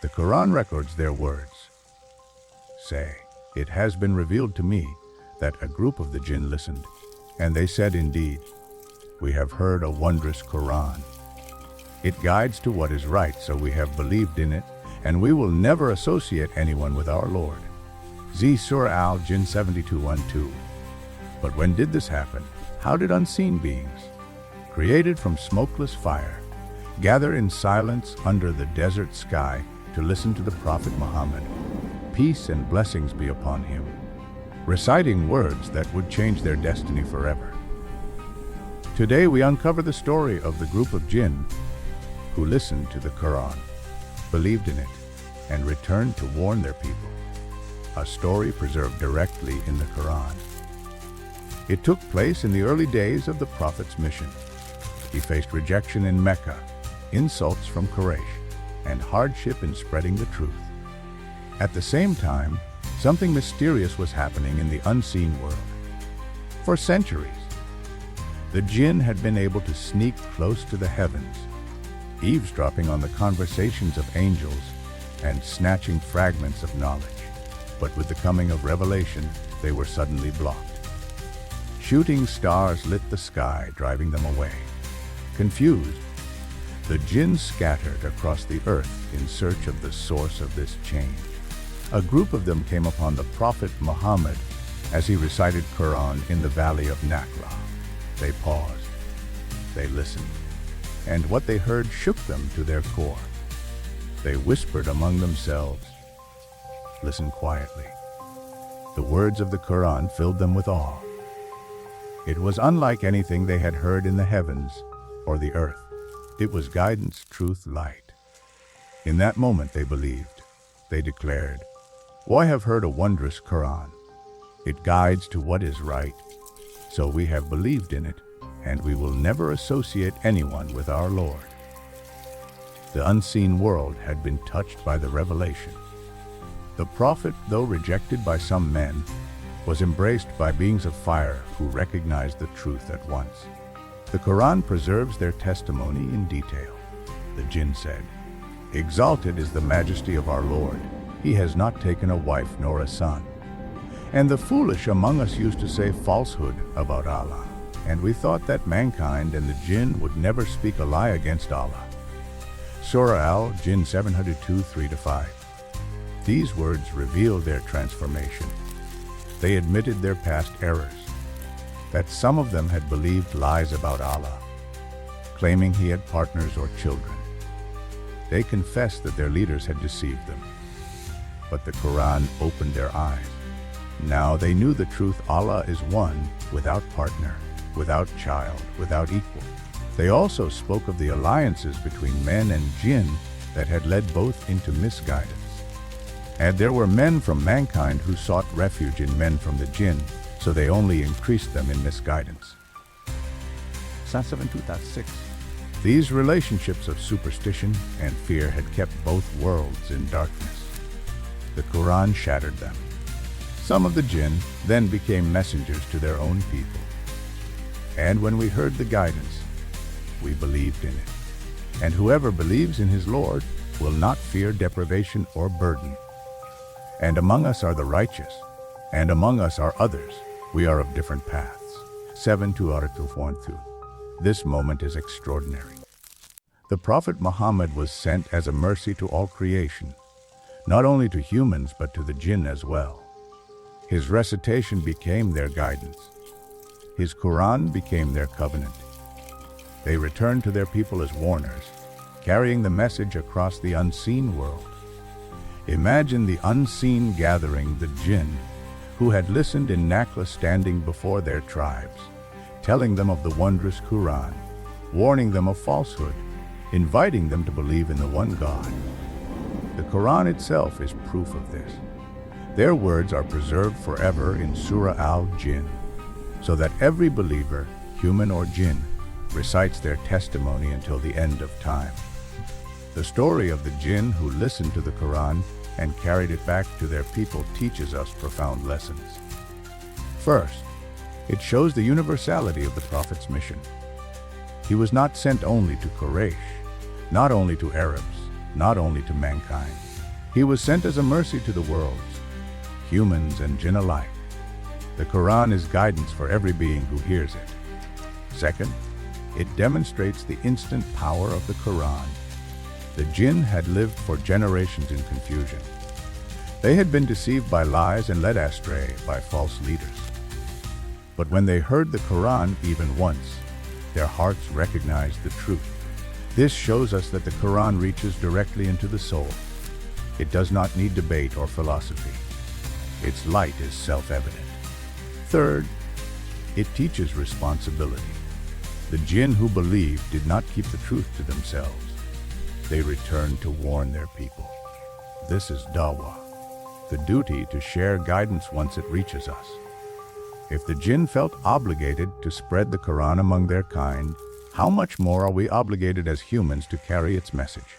The Quran records their words. Say, it has been revealed to me that a group of the jinn listened, and they said, indeed, we have heard a wondrous Qur'an. It guides to what is right, so we have believed in it, and we will never associate anyone with our Lord. Surah Al-Jinn 72:1-2. But when did this happen? How did unseen beings, created from smokeless fire, gather in silence under the desert sky to listen to the Prophet Muhammad, peace and blessings be upon him, reciting words that would change their destiny forever? Today we uncover the story of the group of jinn who listened to the Quran, believed in it, and returned to warn their people. A story preserved directly in the Quran. It took place in the early days of the Prophet's mission. He faced rejection in Mecca, insults from Quraysh, and hardship in spreading the truth. At the same time, something mysterious was happening in the unseen world. For centuries, the jinn had been able to sneak close to the heavens, eavesdropping on the conversations of angels and snatching fragments of knowledge. But with the coming of revelation, they were suddenly blocked. Shooting stars lit the sky, driving them away. Confused, the jinn scattered across the earth in search of the source of this change. A group of them came upon the Prophet Muhammad as he recited Qur'an in the valley of Nakhlah. They paused, they listened, and what they heard shook them to their core. They whispered among themselves, "Listen quietly." The words of the Qur'an filled them with awe. It was unlike anything they had heard in the heavens or the earth. It was guidance, truth, light. In that moment they believed. They declared, "I have heard a wondrous Qur'an. It guides to what is right, so we have believed in it, and we will never associate anyone with our Lord." The unseen world had been touched by the revelation. The Prophet, though rejected by some men, was embraced by beings of fire who recognized the truth at once. The Quran preserves their testimony in detail. The jinn said, "Exalted is the majesty of our Lord. He has not taken a wife nor a son." And the foolish among us used to say falsehood about Allah, and we thought that mankind and the jinn would never speak a lie against Allah. Surah Al-Jinn 702:3-5. These words reveal their transformation. They admitted their past errors, that some of them had believed lies about Allah, claiming he had partners or children. They confessed that their leaders had deceived them. But the Quran opened their eyes. Now they knew the truth: Allah is one, without partner, without child, without equal. They also spoke of the alliances between men and jinn that had led both into misguidance. And there were men from mankind who sought refuge in men from the jinn, so they only increased them in misguidance. Surah 72:6. These relationships of superstition and fear had kept both worlds in darkness. The Quran shattered them. Some of the jinn then became messengers to their own people. And when we heard the guidance, we believed in it. And whoever believes in his Lord will not fear deprivation or burden. And among us are the righteous, and among us are others. We are of different paths. 7:2-4-2. This moment is extraordinary. The Prophet Muhammad was sent as a mercy to all creation, not only to humans but to the jinn as well. His recitation became their guidance. His Quran became their covenant. They returned to their people as warners, carrying the message across the unseen world. Imagine the unseen gathering, the jinn, who had listened in Nakhlah standing before their tribes, telling them of the wondrous Quran, warning them of falsehood, inviting them to believe in the one God. The Quran itself is proof of this. Their words are preserved forever in Surah Al-Jinn, so that every believer, human or jinn, recites their testimony until the end of time. The story of the jinn who listened to the Quran and carried it back to their people teaches us profound lessons. First, it shows the universality of the Prophet's mission. He was not sent only to Quraysh, not only to Arabs, not only to mankind. He was sent as a mercy to the worlds, humans and jinn alike. The Qur'an is guidance for every being who hears it. Second, it demonstrates the instant power of the Qur'an. The jinn had lived for generations in confusion. They had been deceived by lies and led astray by false leaders. But when they heard the Qur'an even once, their hearts recognized the truth. This shows us that the Qur'an reaches directly into the soul. It does not need debate or philosophy. Its light is self-evident. Third, it teaches responsibility. The jinn who believed did not keep the truth to themselves. They returned to warn their people. This is dawah, the duty to share guidance once it reaches us. If the jinn felt obligated to spread the Qur'an among their kind, how much more are we obligated as humans to carry its message?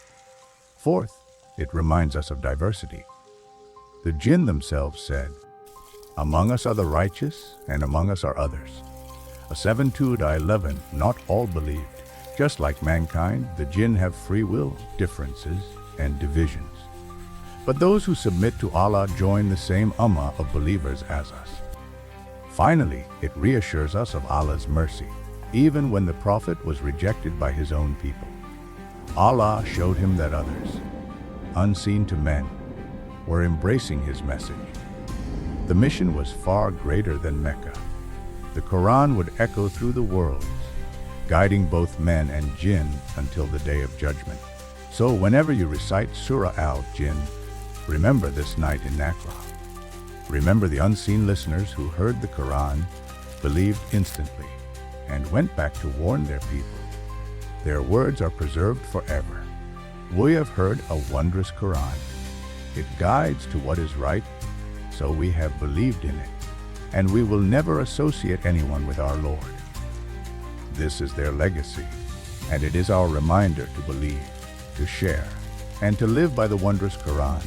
Fourth, it reminds us of diversity. The jinn themselves said, "Among us are the righteous, and among us are others." A 7:2-11, not all believed. Just like mankind, the jinn have free will, differences, and divisions. But those who submit to Allah join the same ummah of believers as us. Finally, it reassures us of Allah's mercy, even when the Prophet was rejected by his own people. Allah showed him that others, unseen to men, were embracing his message. The mission was far greater than Mecca. The Qur'an would echo through the worlds, guiding both men and jinn until the day of judgment. So whenever you recite Surah Al-Jinn, remember this night in Nakhlah. Remember the unseen listeners who heard the Qur'an, believed instantly, and went back to warn their people. Their words are preserved forever. We have heard a wondrous Qur'an. It guides to what is right, so we have believed in it, and we will never associate anyone with our Lord. This is their legacy, and it is our reminder to believe, to share, and to live by the wondrous Qur'an.